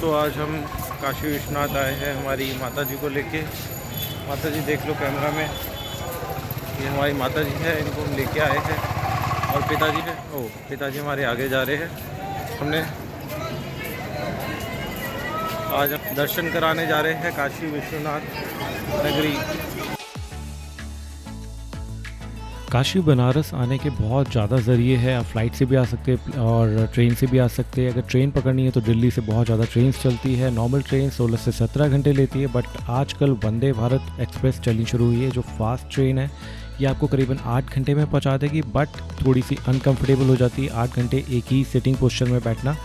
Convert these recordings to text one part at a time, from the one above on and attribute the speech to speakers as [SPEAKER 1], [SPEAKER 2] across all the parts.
[SPEAKER 1] दोस्तों, आज हम काशी विश्वनाथ आए हैं हमारी माता जी को लेके। माता जी देख लो कैमरा में, ये हमारी माता जी है, इनको हम लेके आए हैं। और पिताजी है, पिताजी हमारे आगे जा रहे हैं। हमने आज हम दर्शन कराने जा रहे हैं काशी विश्वनाथ नगरी।
[SPEAKER 2] काशी बनारस आने के बहुत ज़्यादा ज़रिए हैं। आप फ्लाइट से भी आ सकते हैं और ट्रेन से भी आ सकते हैं। अगर ट्रेन पकड़नी है तो दिल्ली से बहुत ज़्यादा ट्रेन्स चलती है। नॉर्मल ट्रेन 16 से 17 घंटे लेती है, बट आजकल वंदे भारत एक्सप्रेस चलनी शुरू हुई है जो फास्ट ट्रेन है। ये आपको करीबन 8 घंटे में पहुंचा देगी, बट थोड़ी सी अनकंफर्टेबल हो जाती है 8 घंटे एक ही सिटिंग पोस्चर में बैठना।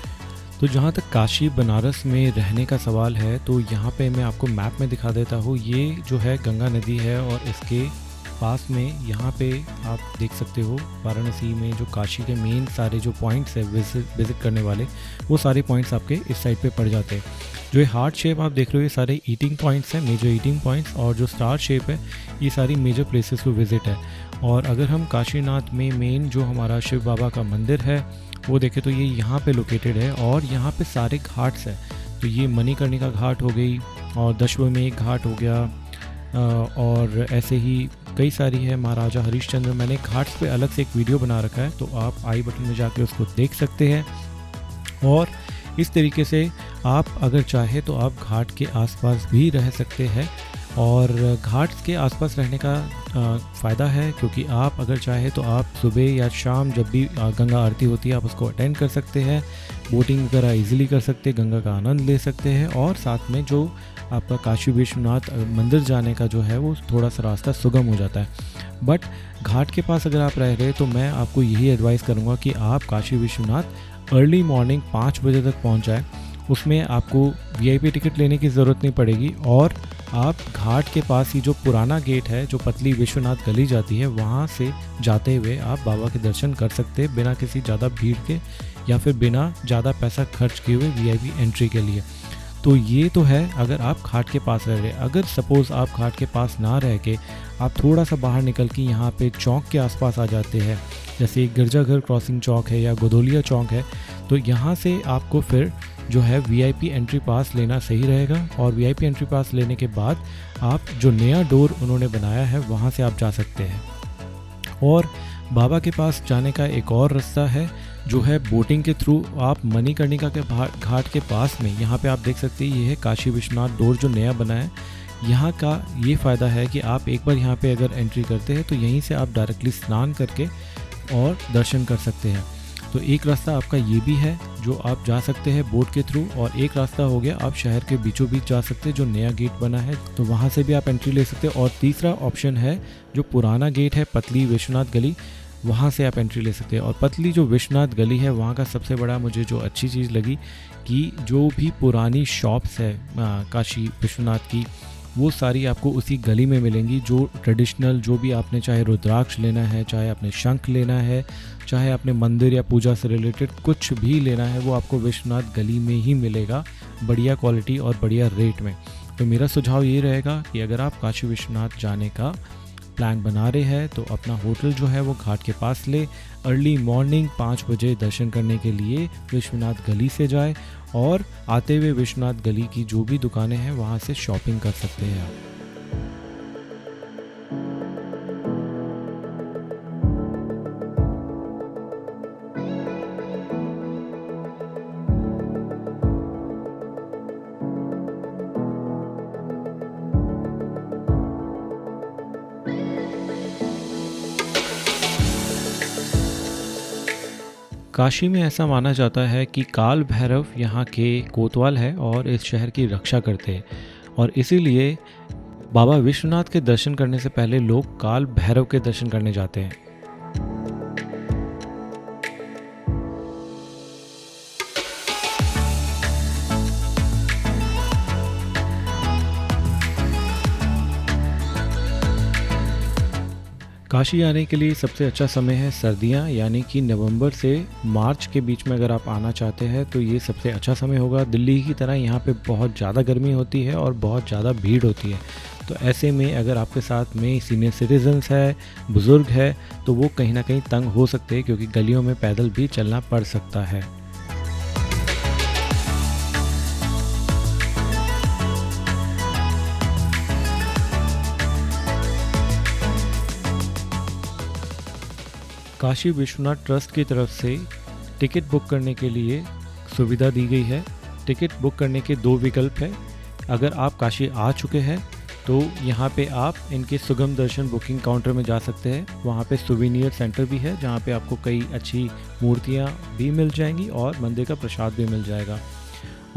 [SPEAKER 2] तो जहाँ तक काशी बनारस में रहने का सवाल है, तो यहाँ पे मैं आपको मैप में दिखा देता हूँ। ये जो है गंगा नदी है और इसके पास में यहाँ पे आप देख सकते हो वाराणसी में जो काशी के मेन सारे जो पॉइंट्स है विज़िट करने वाले, वो सारे पॉइंट्स आपके इस साइड पे पड़ जाते हैं। जो ये हार्ट शेप आप देख रहे हो, ये सारे ईटिंग पॉइंट्स हैं, मेजर ईटिंग पॉइंट्स। और जो स्टार शेप है, ये सारी मेजर प्लेसेस टू विज़िट है। और अगर हम काशीनाथ में मेन जो हमारा शिव बाबा का मंदिर है वो देखें तो ये यहाँ पे लोकेटेड है और यहाँ पे सारे घाट्स हैं। तो ये मणिकर्णिका घाट हो गई और दशवमेध घाट हो गया, और ऐसे ही कई सारी है। महाराजा हरिश्चंद्र, मैंने घाट्स पे अलग से एक वीडियो बना रखा है, तो आप आई बटन में जाके उसको देख सकते हैं। और इस तरीके से आप अगर चाहे तो आप घाट के आसपास भी रह सकते हैं। और घाट्स के आसपास रहने का फ़ायदा है, क्योंकि आप अगर चाहे तो आप सुबह या शाम जब भी गंगा आरती होती है आप उसको अटेंड कर सकते हैं। बोटिंग वगैरह इजीली कर सकते हैं, गंगा का आनंद ले सकते हैं। और साथ में जो आपका काशी विश्वनाथ मंदिर जाने का जो है वो थोड़ा सा रास्ता सुगम हो जाता है। बट घाट के पास अगर आप रह रहे तो मैं आपको यही एडवाइस करूँगा कि आप काशी विश्वनाथ अर्ली मॉर्निंग 5 बजे तक पहुँच जाए। उसमें आपको वीआईपी टिकट लेने की ज़रूरत नहीं पड़ेगी। और आप घाट के पास ही जो पुराना गेट है, जो पतली विश्वनाथ गली जाती है, वहाँ से जाते हुए आप बाबा के दर्शन कर सकते हैं बिना किसी ज़्यादा भीड़ के या फिर बिना ज़्यादा पैसा खर्च किए हुए वीआईपी एंट्री के लिए। तो ये तो है अगर आप घाट के पास रह रहे। अगर सपोज़ आप घाट के पास ना रह के आप थोड़ा सा बाहर निकल के यहाँ पे चौक के आसपास आ जाते हैं, जैसे गिरजाघर क्रॉसिंग चौक है या गोदोलिया चौक है, तो यहाँ से आपको फिर जो है वीआईपी एंट्री पास लेना सही रहेगा। और वीआईपी एंट्री पास लेने के बाद आप जो नया डोर उन्होंने बनाया है वहाँ से आप जा सकते हैं। और बाबा के पास जाने का एक और रास्ता है जो है बोटिंग के थ्रू। आप मणिकर्णिका के घाट के पास में यहाँ पे आप देख सकते हैं, ये है काशी विश्वनाथ डोर जो नया बना है। यहाँ का ये फ़ायदा है कि आप एक बार यहाँ पे अगर एंट्री करते हैं तो यहीं से आप डायरेक्टली स्नान करके और दर्शन कर सकते हैं। तो एक रास्ता आपका ये भी है जो आप जा सकते हैं बोट के थ्रू, और एक रास्ता हो गया आप शहर के बीचों बीच जा सकते हैं जो नया गेट बना है, तो वहाँ से भी आप एंट्री ले सकते हैं। और तीसरा ऑप्शन है जो पुराना गेट है पतली विश्वनाथ गली, वहाँ से आप एंट्री ले सकते हैं। और पतली जो विश्वनाथ गली है वहाँ का सबसे बड़ा मुझे जो अच्छी चीज़ लगी कि जो भी पुरानी शॉप्स है काशी विश्वनाथ की, वो सारी आपको उसी गली में मिलेंगी। जो ट्रेडिशनल जो भी आपने चाहे रुद्राक्ष लेना है, चाहे आपने शंख लेना है, चाहे आपने मंदिर या पूजा से रिलेटेड कुछ भी लेना है, वो आपको विश्वनाथ गली में ही मिलेगा, बढ़िया क्वालिटी और बढ़िया रेट में। तो मेरा सुझाव ये रहेगा कि अगर आप काशी विश्वनाथ जाने का प्लान बना रहे हैं तो अपना होटल जो है वो घाट के पास ले, अर्ली मॉर्निंग 5 बजे दर्शन करने के लिए विश्वनाथ गली से जाए, और आते हुए विश्वनाथ गली की जो भी दुकानें हैं वहाँ से शॉपिंग कर सकते हैं आप। काशी में ऐसा माना जाता है कि काल भैरव यहाँ के कोतवाल है और इस शहर की रक्षा करते हैं, और इसीलिए बाबा विश्वनाथ के दर्शन करने से पहले लोग काल भैरव के दर्शन करने जाते हैं। काशी आने के लिए सबसे अच्छा समय है सर्दियाँ, यानी कि नवंबर से मार्च के बीच में अगर आप आना चाहते हैं तो ये सबसे अच्छा समय होगा। दिल्ली की तरह यहाँ पे बहुत ज़्यादा गर्मी होती है और बहुत ज़्यादा भीड़ होती है, तो ऐसे में अगर आपके साथ में सीनियर सिटीजन्स है, बुज़ुर्ग है, तो वो कहीं ना कहीं तंग हो सकते हैं, क्योंकि गलियों में पैदल भी चलना पड़ सकता है। काशी विश्वनाथ ट्रस्ट की तरफ से टिकट बुक करने के लिए सुविधा दी गई है। टिकट बुक करने के 2 विकल्प हैं। अगर आप काशी आ चुके हैं तो यहाँ पे आप इनके सुगम दर्शन बुकिंग काउंटर में जा सकते हैं। वहाँ पे सुवेनियर सेंटर भी है जहाँ पे आपको कई अच्छी मूर्तियाँ भी मिल जाएंगी और मंदिर का प्रसाद भी मिल जाएगा।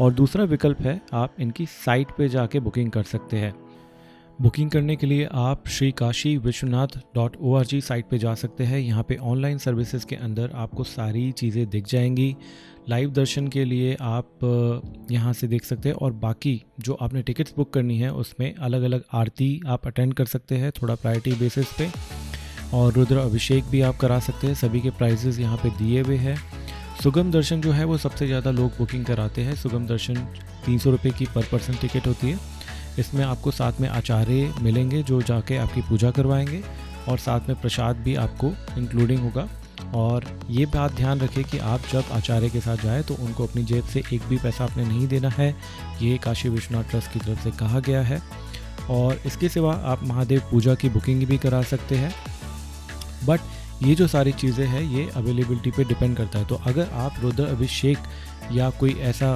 [SPEAKER 2] और दूसरा विकल्प है आप इनकी साइट पे जाके बुकिंग कर सकते हैं। बुकिंग करने के लिए आप श्री काशी विश्वनाथ .org साइट पे जा सकते हैं। यहाँ पे ऑनलाइन सर्विसेज के अंदर आपको सारी चीज़ें दिख जाएंगी। लाइव दर्शन के लिए आप यहाँ से देख सकते हैं और बाकी जो आपने टिकट्स बुक करनी है उसमें अलग अलग आरती आप अटेंड कर सकते हैं थोड़ा प्रायोरिटी बेसिस पे, और रुद्र अभिषेक भी आप करा सकते हैं। सभी के प्राइजेज़ यहाँ पे दिए हुए हैं। सुगम दर्शन जो है वो सबसे ज़्यादा लोग बुकिंग कराते हैं। सुगम दर्शन 300 रुपये की पर पर्सन टिकट होती है। इसमें आपको साथ में आचार्य मिलेंगे जो जाके आपकी पूजा करवाएंगे और साथ में प्रसाद भी आपको इंक्लूडिंग होगा। और ये बात ध्यान रखें कि आप जब आचार्य के साथ जाएं तो उनको अपनी जेब से एक भी पैसा आपने नहीं देना है। ये काशी विश्वनाथ ट्रस्ट की तरफ से कहा गया है। और इसके सिवा आप महादेव पूजा की बुकिंग भी करा सकते हैं। बट ये जो सारी चीज़ें हैं ये अवेलेबिलिटी पे डिपेंड करता है। तो अगर आप रुद्र अभिषेक या कोई ऐसा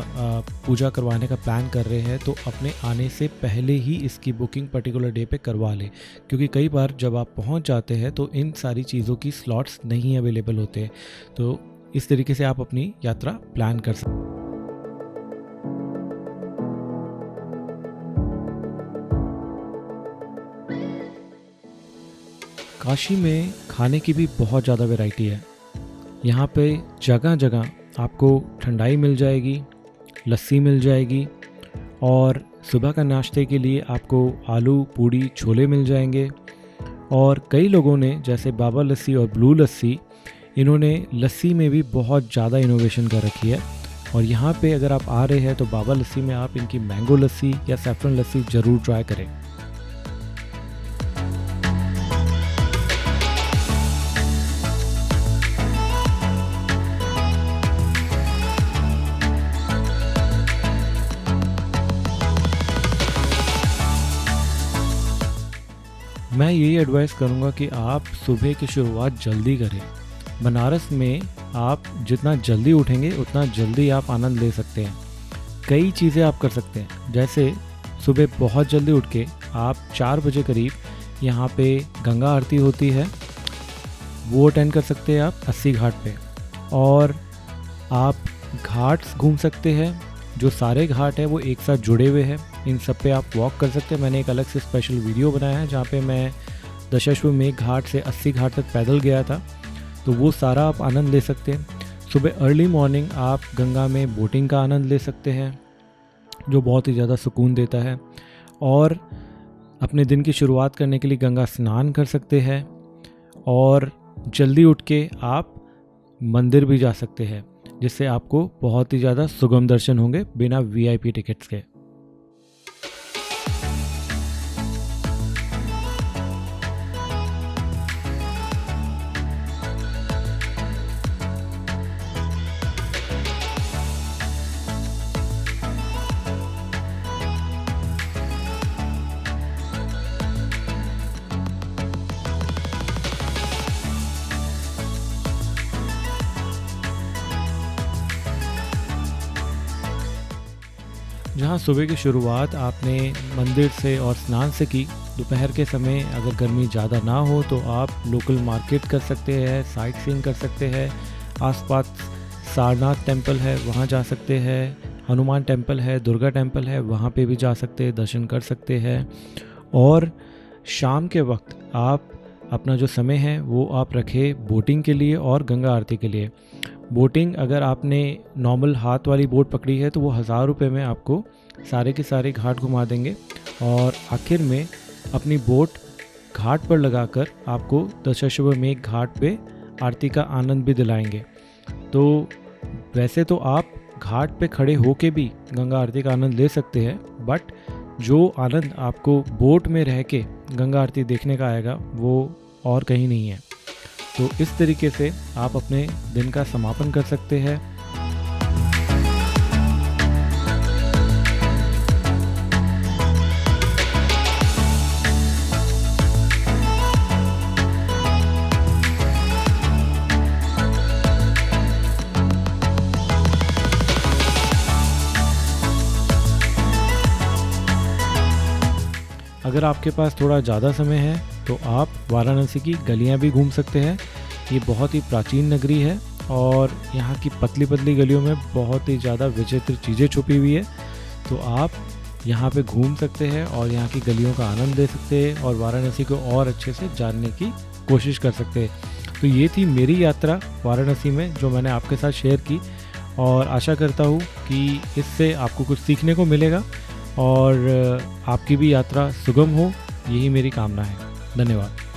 [SPEAKER 2] पूजा करवाने का प्लान कर रहे हैं तो अपने आने से पहले ही इसकी बुकिंग पर्टिकुलर डे पे करवा लें, क्योंकि कई बार जब आप पहुंच जाते हैं तो इन सारी चीज़ों की स्लॉट्स नहीं अवेलेबल होते हैं। तो इस तरीके से आप अपनी यात्रा प्लान कर सकते हैं। काशी में खाने की भी बहुत ज़्यादा वैरायटी है। यहाँ पे जगह जगह आपको ठंडाई मिल जाएगी, लस्सी मिल जाएगी और सुबह का नाश्ते के लिए आपको आलू पूड़ी छोले मिल जाएंगे। और कई लोगों ने जैसे बाबा लस्सी और ब्लू लस्सी, इन्होंने लस्सी में भी बहुत ज़्यादा इनोवेशन कर रखी है। और यहाँ पे अगर आप आ रहे हैं तो बाबा लस्सी में आप इनकी मैंगो लस्सी या सैफरन लस्सी ज़रूर ट्राई करें। मैं यही एडवाइस करूँगा कि आप सुबह की शुरुआत जल्दी करें। बनारस में आप जितना जल्दी उठेंगे उतना जल्दी आप आनंद ले सकते हैं। कई चीज़ें आप कर सकते हैं, जैसे सुबह बहुत जल्दी उठ के आप 4 बजे करीब यहाँ पे गंगा आरती होती है, वो अटेंड कर सकते हैं आप 80 घाट पे। और आप घाट्स घूम सकते हैं, जो सारे घाट हैं वो एक साथ जुड़े हुए हैं, इन सब पे आप वॉक कर सकते हैं। मैंने एक अलग से स्पेशल वीडियो बनाया है जहाँ पे मैं दशाश्वमेध घाट से 80 घाट तक पैदल गया था, तो वो सारा आप आनंद ले सकते हैं। सुबह अर्ली मॉर्निंग आप गंगा में बोटिंग का आनंद ले सकते हैं जो बहुत ही ज़्यादा सुकून देता है। और अपने दिन की शुरुआत करने के लिए गंगा स्नान कर सकते हैं। और जल्दी उठ के आप मंदिर भी जा सकते हैं, जिससे आपको बहुत ही ज़्यादा सुगम दर्शन होंगे बिना VIP टिकट्स के। जहाँ सुबह की शुरुआत आपने मंदिर से और स्नान से की, दोपहर के समय अगर गर्मी ज़्यादा ना हो तो आप लोकल मार्केट कर सकते हैं, साइट सीइंग कर सकते हैं। आसपास सारनाथ टेम्पल है, वहाँ जा सकते हैं। हनुमान टेम्पल है, दुर्गा टेम्पल है, वहाँ पे भी जा सकते हैं, दर्शन कर सकते हैं। और शाम के वक्त आप अपना जो समय है वो आप रखें बोटिंग के लिए और गंगा आरती के लिए। बोटिंग अगर आपने नॉर्मल हाथ वाली बोट पकड़ी है तो वो 1000 रुपये में आपको सारे के सारे घाट घुमा देंगे। और आखिर में अपनी बोट घाट पर लगाकर आपको दशाश्वमेध घाट पे आरती का आनंद भी दिलाएंगे। तो वैसे तो आप घाट पे खड़े होके भी गंगा आरती का आनंद ले सकते हैं, बट जो आनंद आपको बोट में रह के गंगा आरती देखने का आएगा वो और कहीं नहीं है। तो इस तरीके से आप अपने दिन का समापन कर सकते हैं। अगर आपके पास थोड़ा ज़्यादा समय है तो आप वाराणसी की गलियां भी घूम सकते हैं। ये बहुत ही प्राचीन नगरी है और यहाँ की पतली पतली गलियों में बहुत ही ज़्यादा विचित्र चीज़ें छुपी हुई है। तो आप यहाँ पे घूम सकते हैं और यहाँ की गलियों का आनंद ले सकते हैं और वाराणसी को और अच्छे से जानने की कोशिश कर सकते हैं। तो ये थी मेरी यात्रा वाराणसी में जो मैंने आपके साथ शेयर की, और आशा करता हूँ कि इससे आपको कुछ सीखने को मिलेगा और आपकी भी यात्रा सुगम हो, यही मेरी कामना है। धन्यवाद।